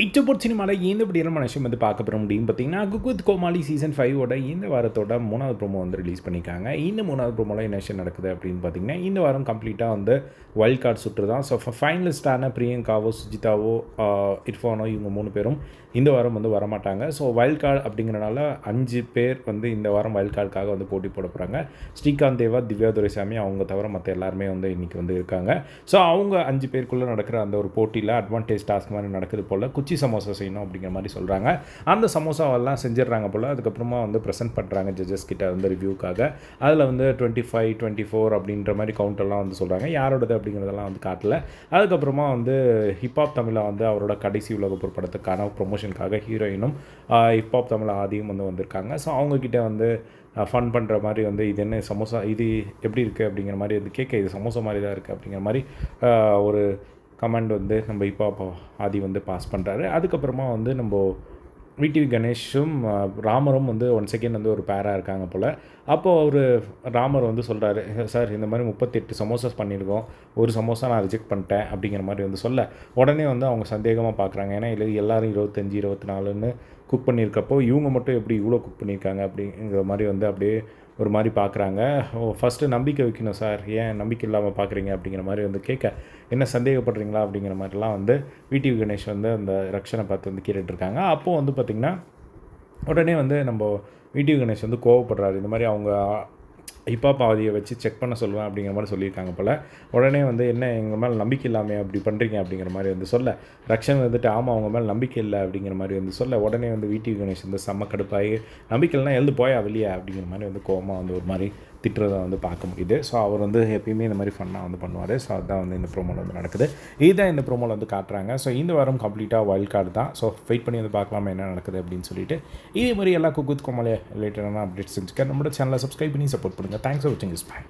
இச்சப்போர்ட் சினிமாவில் இந்த படியான விஷயம் வந்து பார்க்க போகிற முடியும் பார்த்தீங்கன்னா, குக் வித் கோமாளி சீசன் 5 இந்த வாரத்தோட 3வது ப்ரோமோ வந்து ரிலீஸ் பண்ணியிருக்காங்க. இந்த 3வது ப்ரோமோவில் என்ன விஷயம் நடக்குது அப்படின்னு பார்த்தீங்கன்னா, இந்த வாரம் கம்ப்ளீட்டாக வந்து வைல்ட் கார்டு சுற்று தான். ஸோ ஃபைனலிஸ்டான பிரியங்காவோ, சுஜிதாவோ, இர்ஃபானோ இவங்க 3 பேரும் இந்த வாரம் வந்து வரமாட்டாங்க. ஸோ வைல்ட் கார்டு அப்படிங்கிறனால 5 பேர் வந்து இந்த வாரம் வைல்ட் கார்டுக்காக வந்து போட்டி போட போகிறாங்க. ஸ்ரீகாந்த் தேவா, திவ்யா துரைசாமி அவங்க தவிர மற்ற எல்லாருமே வந்து இன்றைக்கி வந்து இருக்காங்க. ஸோ அவங்க 5 பேருக்குள்ளே நடக்கிற அந்த ஒரு போட்டியில் அட்வான்டேஜ் டாஸ்க் மாதிரி நடக்குது போல் குச்சி சமோசா செய்யணும் அப்படிங்கிற மாதிரி சொல்கிறாங்க. அந்த சமோசாவெல்லாம் செஞ்சிடறாங்க போல். அதுக்கப்புறமா வந்து ப்ரெசென்ட் பண்ணுறாங்க ஜட்ஜஸ் கிட்ட வந்து ரிவ்யூக்காக. அதில் வந்து 25, 24 அப்படின்ற மாதிரி கவுண்டெல்லாம் வந்து சொல்கிறாங்க. யாரோடது அப்படிங்கிறதெல்லாம் வந்து காட்டல. அதுக்கப்புறமா வந்து ஹிப்ஹாப் தமிழா வந்து அவரோட கடைசி உலகப்போர் படத்துக்கான ப்ரொமோஷனுக்காக ஹீரோயினும் ஹிப்ஹாப் தமிழா ஆதியும் வந்து வந்திருக்காங்க. ஸோ அவங்கக்கிட்ட வந்து ஃபன் பண்ணுற மாதிரி வந்து இது என்ன சமோசா, இது எப்படி இருக்குது அப்படிங்கிற மாதிரி வந்து கேட்க, இது சமோசா மாதிரி தான் இருக்குது அப்படிங்கிற மாதிரி ஒரு கமெண்ட் வந்து நம்ம ஹிப்ஹாப் ஆதி வந்து பாஸ் பண்ணுறாரு. அதுக்கப்புறமா வந்து நம்ம விடிவி கணேஷும் ராமரும் வந்து ஒன் செகண்ட் வந்து ஒரு பேராக இருக்காங்க போல். அப்போது அவர் ராமர் வந்து சொல்கிறாரு, சார் இந்த மாதிரி 38 சமோசாஸ் பண்ணியிருக்கோம், ஒரு சமோசா நான் ரிஜெக்ட் பண்ணிட்டேன் அப்படிங்கிற மாதிரி வந்து சொல்ல, உடனே வந்து அவங்க சந்தேகமாக பார்க்குறாங்க. ஏன்னா இல்லை எல்லோரும் 25, 24ன்னு குக் பண்ணியிருக்கப்போ இவங்க மட்டும் எப்படி இவ்வளோ குக் பண்ணியிருக்காங்க அப்படிங்கிற மாதிரி வந்து அப்படியே ஒரு மாதிரி பார்க்குறாங்க. ஃபஸ்ட்டு நம்பிக்கை வைக்கணும் சார், ஏன் நம்பிக்கை இல்லாமல் பார்க்குறீங்க அப்படிங்கிற மாதிரி வந்து கேட்க, என்ன சந்தேகப்படுறீங்களா அப்படிங்கிற மாதிரிலாம் வந்து விடிவி கணேஷ் வந்து அந்த ரக்ஷனை பார்த்து வந்து கேட்டுட்ருக்காங்க. அப்போது வந்து பார்த்திங்கன்னா உடனே வந்து நம்ம விடிவி கணேஷ் வந்து கோவப்படுறாரு. இந்த மாதிரி அவங்க ஹிப்ஹாப் ஆதியை வச்சு செக் பண்ண சொல்லுவேன் அப்படிங்கிற மாதிரி சொல்லியிருக்காங்க போல். உடனே வந்து என்ன எங்கள் மேலே நம்பிக்கை இல்லாமல் அப்படி பண்ணுறீங்க அப்படிங்கிற மாதிரி வந்து சொல்ல, ரக்ஷன் வந்துட்டு ஆமாம் அவங்க மேலே நம்பிக்கை இல்லை அப்படிங்கிற மாதிரி வந்து சொல்ல, உடனே வந்து விடிவி கணேஷ் வந்து செம்ம கடுப்பாகி நம்பிக்கை இல்லைனா எழுந்து போயா வெளியே அப்படிங்கிற மாதிரி வந்து கோவமாக வந்து ஒரு மாதிரி திட்டுறதை வந்து பார்க்க முடியுது. ஸோ அவர் வந்து எப்பயுமே இந்த மாதிரி ஃபன்னாக வந்து பண்ணுவார். ஸோ அதுதான் வந்து இந்த ப்ரோமோவில் வந்து நடக்குது. இதுதான் இந்த ப்ரோமோவில் வந்து காட்டுறாங்க. ஸோ இந்த வாரம் கம்ப்ளீட்டாக வைல்ட் கார்டு தான். ஸோ வெயிட் பண்ணி வந்து பார்க்கலாமா என்ன நடக்குது அப்படின்னு சொல்லிட்டு. இதே மாதிரி எல்லா குக் வித் கோமாளி ரிலேட்டடான அப்டேட்ஸ் செஞ்சுக்க நம்மளோட சேனலை சப்ஸ்கிரைப் பண்ணி சப்போர்ட் பண்ணுங்கள். தேங்க்ஸ் ஃபார் வாட்சிங் திஸ். பை.